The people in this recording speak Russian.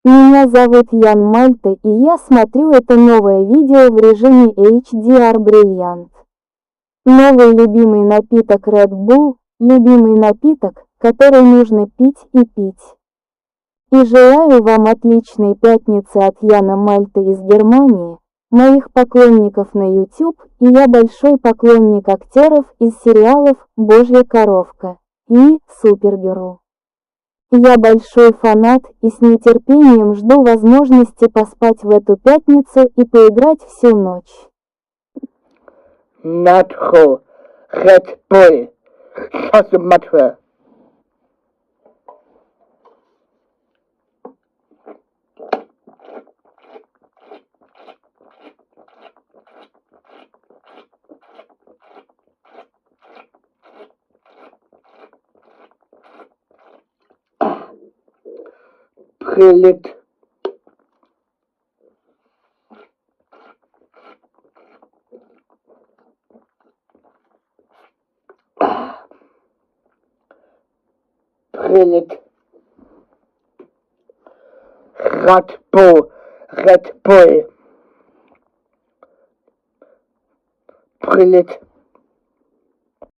Меня зовут Ян Мальта, и я смотрю это новое видео в режиме HDR Brilliant. Новый любимый напиток Red Bull, любимый напиток, который нужно пить и пить. И желаю вам отличной пятницы от Яна Мальта из Германии, моих поклонников на YouTube, и я большой поклонник актеров из сериалов «Божья коровка» и «Супергерл». Я большой фанат и с нетерпением жду возможности поспать в эту пятницу и поиграть всю ночь. Надхо, Red Bull, Шасуматва. Прилет. Прилет. Red Bull. Прилет.